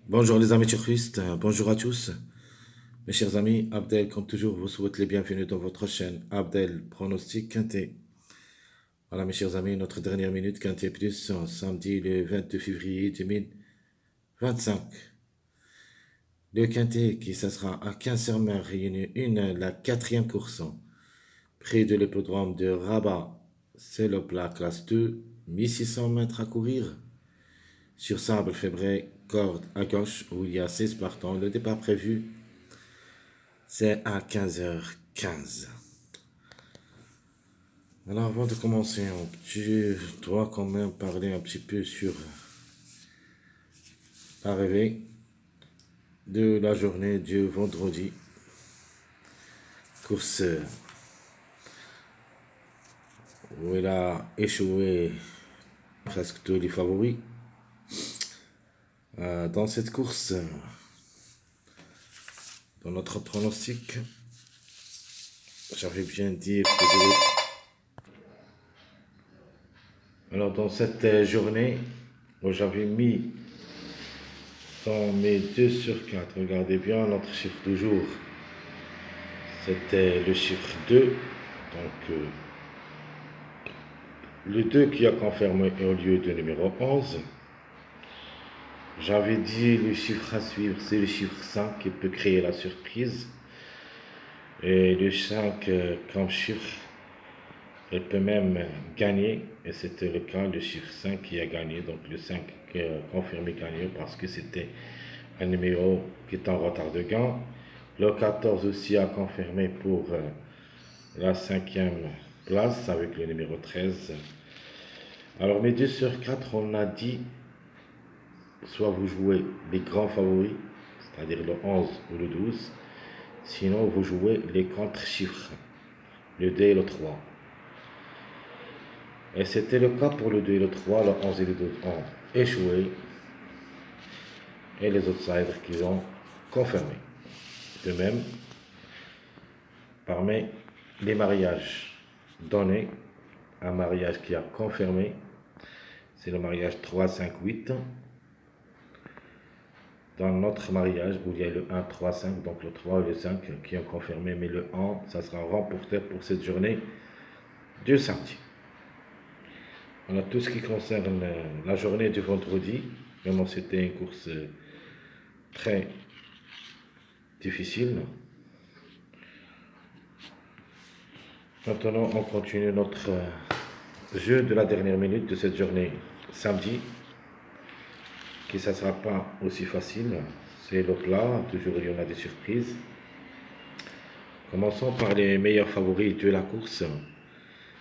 Bonjour les amis turquistes, bonjour à tous. Mes chers amis, Abdel, comme toujours, vous souhaite les bienvenus dans votre chaîne Abdel Pronostic Quintet. Voilà mes chers amis, notre dernière minute Quintet Plus, samedi le 22 février 2025. Le Quintet qui ça sera à 15h réunion 1, la quatrième course, près de l'hippodrome de Rabat. C'est le plat classe 2, 1600 mètres à courir. Sur sable février, corde à gauche où il y a 16 partants. Le départ prévu c'est à 15h15. Alors avant de commencer, je dois quand même parler un petit peu sur l'arrivée de la journée du vendredi. Course où il a échoué presque tous les favoris. Dans cette course, dans notre pronostic, j'avais bien dit que Alors dans cette journée, où j'avais mis dans mes 2 sur 4, regardez bien notre chiffre du jour, c'était le chiffre 2. Donc le 2 qui a confirmé au lieu de numéro 11. J'avais dit le chiffre à suivre, c'est le chiffre 5 qui peut créer la surprise. Et le 5 comme chiffre, elle peut même gagner. Et c'était le cas, le chiffre 5 qui a gagné. Donc le 5 qui a confirmé gagner parce que c'était un numéro qui est en retard de gain. Le 14 aussi a confirmé pour la 5e place avec le numéro 13. Alors mes 2 sur 4, on a dit soit vous jouez les grands favoris, c'est-à-dire le 11 ou le 12, sinon vous jouez les contre-chiffres, le 2 et le 3. Et c'était le cas pour le 2 et le 3, le 11 et le 12 ont échoué, et les outsiders qui ont confirmé. De même, parmi les mariages donnés, un mariage qui a confirmé, c'est le mariage 3, 5, 8. Dans notre mariage où il y a le 1, 3, 5, donc le 3 et le 5 qui ont confirmé, mais le 1, ça sera remporté pour cette journée du samedi. On a tout ce qui concerne la journée du vendredi. Vraiment, c'était une course très difficile. Maintenant, on continue notre jeu de la dernière minute de cette journée samedi, qui ça ne sera pas aussi facile. C'est le plat, toujours il y en a des surprises. Commençons par les meilleurs favoris de la course.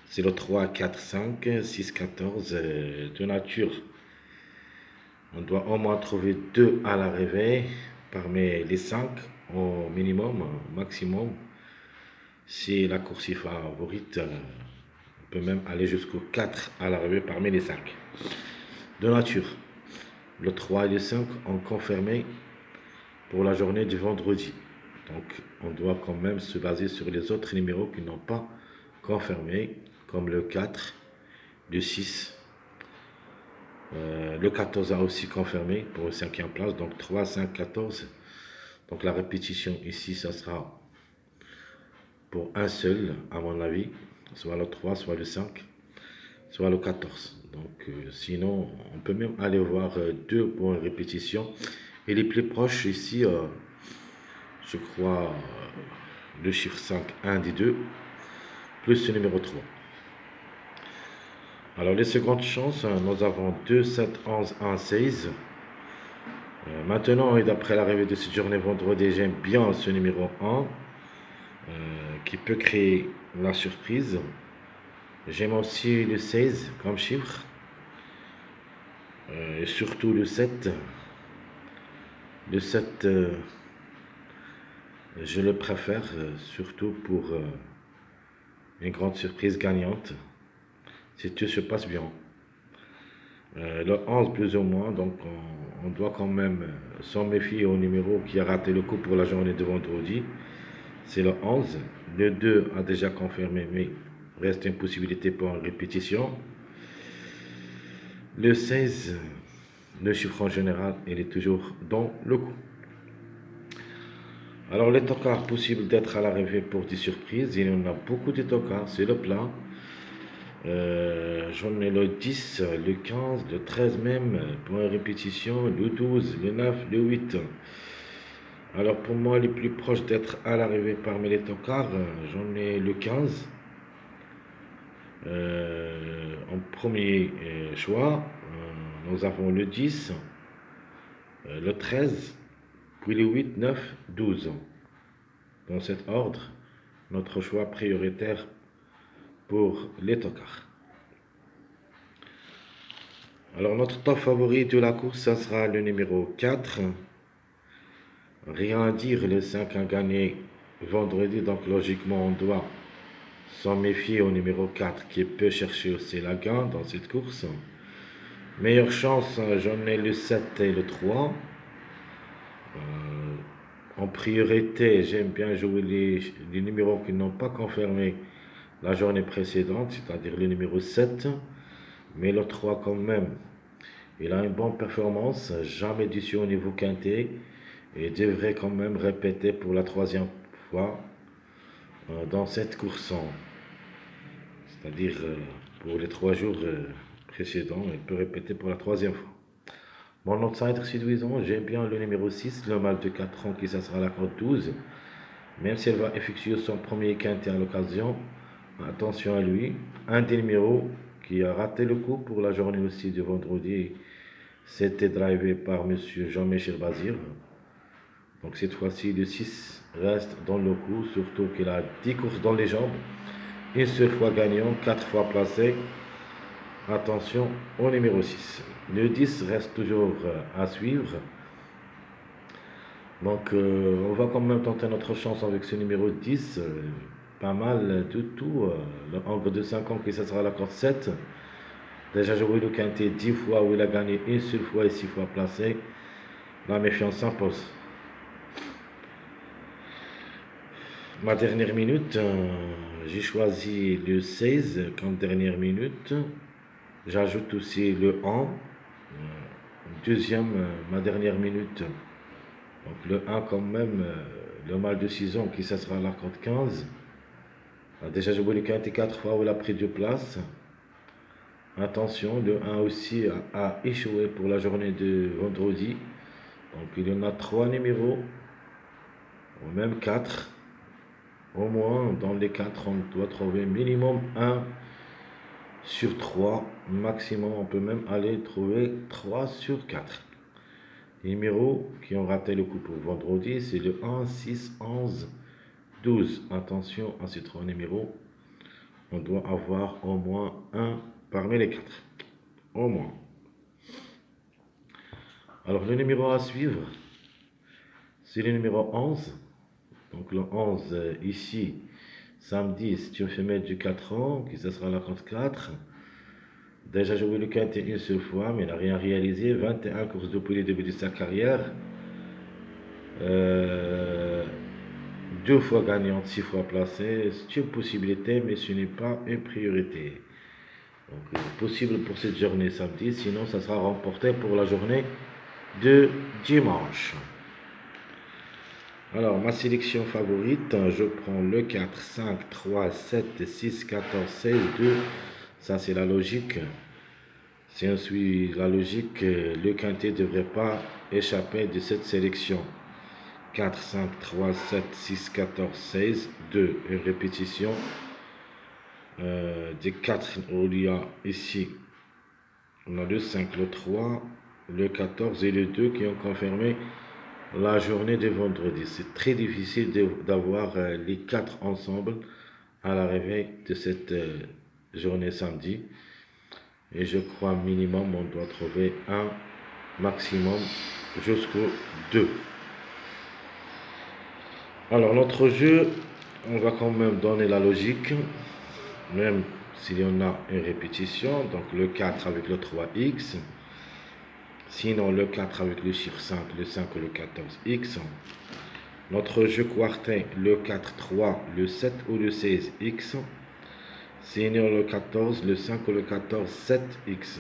C'est le 3, 4, 5, 6, 14 de nature. On doit au moins trouver 2 à l'arrivée parmi les 5 au minimum, au maximum. Si la course est favorite, on peut même aller jusqu'au 4 à l'arrivée parmi les 5. De nature, le 3 et le 5 ont confirmé pour la journée du vendredi. Donc on doit quand même se baser sur les autres numéros qui n'ont pas confirmé, comme le 4, le 6. Le 14 a aussi confirmé pour une 5e place, donc 3, 5, 14. Donc la répétition ici, ça sera pour un seul, à mon avis, soit le 3, soit le 5, soit le 14. Donc sinon, on peut même aller voir 2 pour une répétition. Et les plus proches ici, je crois, le chiffre 5, un des deux, plus le numéro 3. Alors les secondes chances, nous avons 2, 7, 11, 1, 16. Maintenant, et d'après l'arrivée de cette journée vendredi, j'aime bien ce numéro 1 qui peut créer la surprise. J'aime aussi le 16 comme chiffre et surtout le 7. Le 7, je le préfère surtout pour une grande surprise gagnante si tout se passe bien. Le 11 plus ou moins, donc on doit quand même s'en méfier au numéro qui a raté le coup pour la journée de vendredi. C'est le 11. Le 2 a déjà confirmé, mais reste une possibilité pour une répétition. Le 16, Le chiffre en général, il est toujours dans le coup. Alors, les tocards possibles d'être à l'arrivée pour des surprises, il y en a beaucoup de tocards, c'est le plat. J'en ai le 10, le 15, le 13 même, pour une répétition, le 12, le 9, le 8. Alors pour moi, les plus proches d'être à l'arrivée parmi les tocards, j'en ai le 15 en premier choix. Nous avons le 10, le 13, puis le 8, 9, 12. Dans cet ordre, notre choix prioritaire pour les tocards. Alors notre top favori de la course, ça sera le numéro 4. Rien à dire, le 5 a gagné vendredi, donc logiquement on doit s'en méfier au numéro 4 qui peut chercher aussi la gain dans cette course. Meilleure chance, j'en ai le 7 et le 3. En priorité, j'aime bien jouer les numéros qui n'ont pas confirmé la journée précédente, c'est-à-dire le numéro 7, mais le 3 quand même. Il a une bonne performance, jamais déçu au niveau quintet, et devrait quand même répéter pour la troisième fois dans cette course. C'est-à-dire pour les 3 jours précédents, il peut répéter pour la troisième fois. Mon outsider séduisant, j'aime bien le numéro 6, le mâle de 4 ans qui ça sera la corde 12. Même si elle va effectuer son premier quintet à l'occasion, attention à lui. Un des numéros qui a raté le coup pour la journée aussi de vendredi, c'était drivé par monsieur Jean-Michel Bazir. Donc cette fois-ci, le 6 reste dans le coup, surtout qu'il a 10 courses dans les jambes. Une seule fois gagnant, 4 fois placé. Attention au numéro 6. Le 10 reste toujours à suivre. Donc on va quand même tenter notre chance avec ce numéro 10. Pas mal du tout. Le angle de 5 ans qui ça sera la corde 7. Déjà joué le quintet 10 fois où il a gagné une seule fois et 6 fois placé. La méfiance s'impose. Ma dernière minute, j'ai choisi le 16 comme dernière minute. J'ajoute aussi le 1. Deuxième, ma dernière minute. Donc le 1 quand même, le mâle de 6 ans qui ça sera la corde 15. A déjà joué le quintet 4 fois où il a pris 2 places. Attention, le 1 aussi a échoué pour la journée de vendredi. Donc il y en a 3 numéros, ou même 4. Au moins, dans les 4, on doit trouver minimum 1 sur 3. Maximum, on peut même aller trouver 3 sur 4. Les numéros qui ont raté le coup pour vendredi, c'est le 1, 6, 11, 12. Attention à ces 3 numéros. On doit avoir au moins 1 parmi les 4. Au moins. Alors, le numéro à suivre, c'est le numéro 11. Donc, le 11, ici, samedi, c'est une femelle du 4 ans, qui ça sera la corde 4. Déjà joué le quintet une seule fois, mais il n'a rien réalisé. 21 courses depuis le début de sa carrière. 2 fois gagnante, 6 fois placée. C'est une possibilité, mais ce n'est pas une priorité. Donc, possible pour cette journée samedi, sinon ça sera remporté pour la journée de dimanche. Alors, ma sélection favorite, je prends le 4, 5, 3, 7, 6, 14, 16, 2. Ça, c'est la logique. Si on suit la logique, le quintet ne devrait pas échapper de cette sélection. 4, 5, 3, 7, 6, 14, 16, 2. Une répétition des 4. Il y a ici, on a le 5, le 3, le 14 et le 2 qui ont confirmé la journée de vendredi. C'est très difficile d'avoir les 4 ensemble à l'arrivée de cette journée samedi. Et je crois minimum on doit trouver un maximum jusqu'au 2. Alors notre jeu, on va quand même donner la logique, même s'il y en a une répétition. Donc le 4 avec le 3x. Sinon, le 4 avec le chiffre 5, le 5 ou le 14x. Notre jeu quartet, le 4, 3, le 7 ou le 16x. Sinon, le 14, le 5 ou le 14, 7x.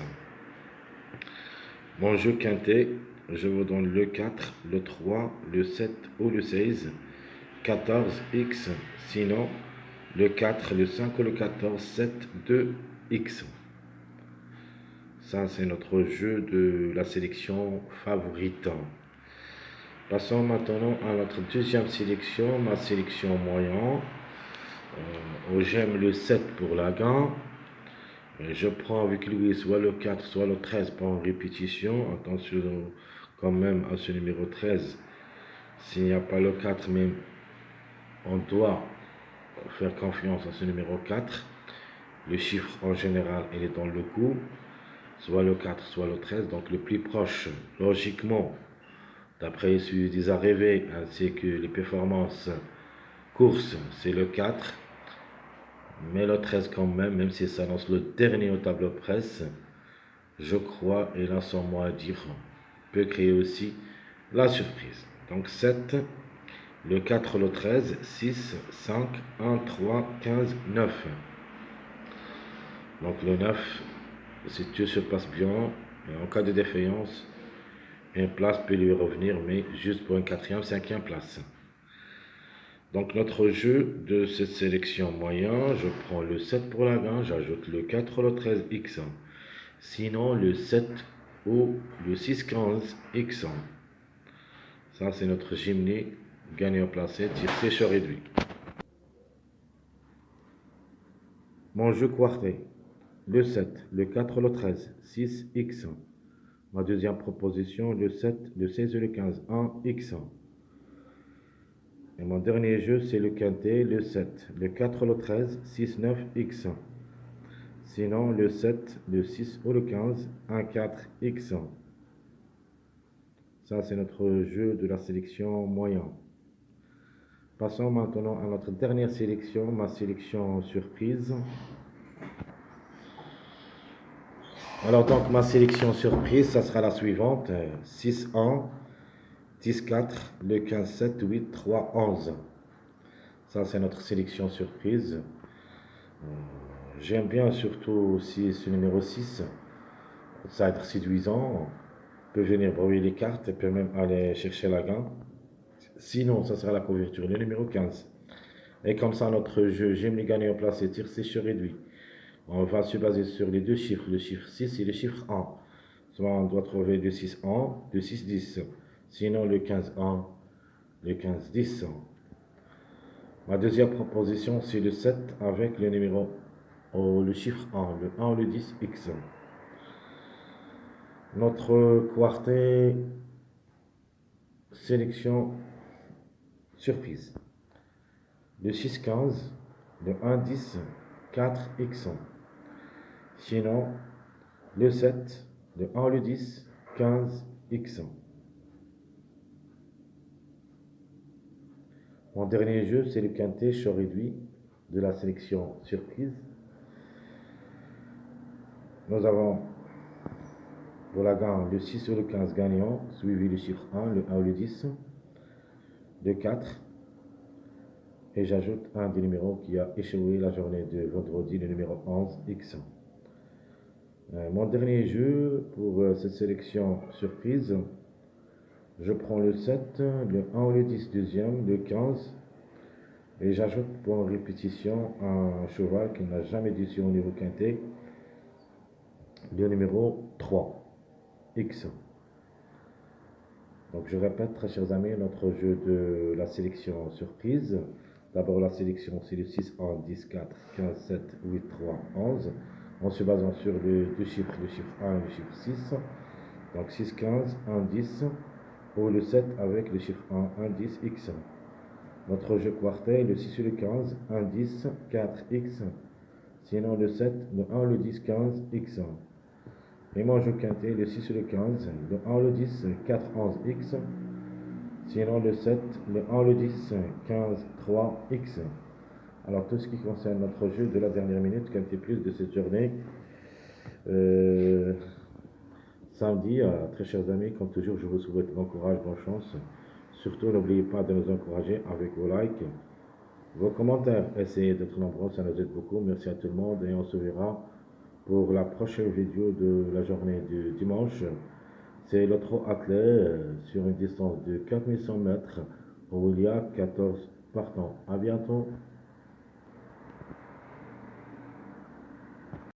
Mon jeu quintet, je vous donne le 4, le 3, le 7 ou le 16, 14x, sinon le 4, le 5 ou le 14, 7, 2x. Ça, c'est notre jeu de la sélection favorite. Passons maintenant à notre deuxième sélection, ma sélection moyen. Où j'aime le 7 pour la gain. Je prends avec lui soit le 4, soit le 13 pour répétition. Attention quand même à ce numéro 13. S'il n'y a pas le 4, mais on doit faire confiance à ce numéro 4. Le chiffre en général, il est dans le coup. Soit le 4, soit le 13. Donc le plus proche, logiquement, d'après des arrivées ainsi que les performances courses, c'est le 4. Mais le 13 quand même, même si ça lance le dernier au tableau presse, je crois, et là sans moi à dire, peut créer aussi la surprise. Donc 7, le 4, le 13, 6, 5, 1, 3, 15, 9. Donc le 9, si tout se passe bien, en cas de défaillance, une place peut lui revenir, mais juste pour une quatrième, cinquième place. Donc notre jeu de cette sélection moyen, je prends le 7 pour la gain, j'ajoute le 4, le 13x. Sinon le 7 ou le 6, 15x. Ça c'est notre gymnée gagnant placé, tir sécheur réduit. Mon jeu quartet, le 7, le 4, le 13, 6x. Ma deuxième proposition, le 7, le 16 et le 15, 1x. Et mon dernier jeu, c'est le quintet, le 7, le 4, le 13, 6, 9x. Sinon, le 7, le 6 ou le 15, 1, 4x. Ça, c'est notre jeu de la sélection moyen. Passons maintenant à notre dernière sélection, ma sélection surprise. Alors, donc, ma sélection surprise, ça sera la suivante. 6, 1, 10, 4, le 15, 7, 8, 3, 11. Ça, c'est notre sélection surprise. J'aime bien surtout aussi ce numéro 6. Ça va être séduisant. Peut venir brouiller les cartes et peut même aller chercher la gain. Sinon, ça sera la couverture, le numéro 15. Et comme ça, notre jeu, j'aime les gagner en place et tir sécheur réduit. On va se baser sur les deux chiffres, le chiffre 6 et le chiffre 1. Soit on doit trouver le 6 1, le 6 10. Sinon, le 15 1, le 15 10. Ma deuxième proposition, c'est le 7 avec le numéro, le chiffre 1, le 1 ou le 10 X. Notre quartet sélection surprise. Le 6 15, le 1 10, 4 X. Sinon, le 7, le 1 le 10, 15 X. Mon dernier jeu, c'est le quintet chaud réduit de la sélection surprise. Nous avons pour la gagne le 6 ou le 15 gagnant, suivi le chiffre 1, le 1 ou le 10, le 4. Et j'ajoute un des numéros qui a échoué la journée de vendredi, le numéro 11, X. Mon dernier jeu pour cette sélection surprise, je prends le 7, le 1 ou le 10 deuxième, le 15, et j'ajoute pour une répétition un cheval qui n'a jamais déçu au niveau quintet, le numéro 3, X. Donc je répète, très chers amis, notre jeu de la sélection surprise. D'abord la sélection, c'est le 6, 1, 10, 4, 15, 7, 8, 3, 11. En se basant sur les deux chiffres, le chiffre 1 et le chiffre 6. Donc 6, 15, 1, 10. Ou le 7 avec le chiffre 1, 1, 10, X. Notre jeu quartet, le 6 et le 15, 1, 10, 4, X. Sinon le 7, le 1, le 10, 15, X. Et mon jeu quintet, le 6 et le 15, le 1, le 10, 4, 11, X. Sinon le 7, le 1, le 10, 15, 3, X. Alors tout ce qui concerne notre jeu de la dernière minute, quintet plus de cette journée, samedi, très chers amis, comme toujours, je vous souhaite bon courage, bonne chance. Surtout, n'oubliez pas de nous encourager avec vos likes, vos commentaires. Essayez d'être nombreux, ça nous aide beaucoup. Merci à tout le monde et on se verra pour la prochaine vidéo de la journée du dimanche C'est le trot attelé sur une distance de 4100 mètres où il y a 14 partants. À bientôt.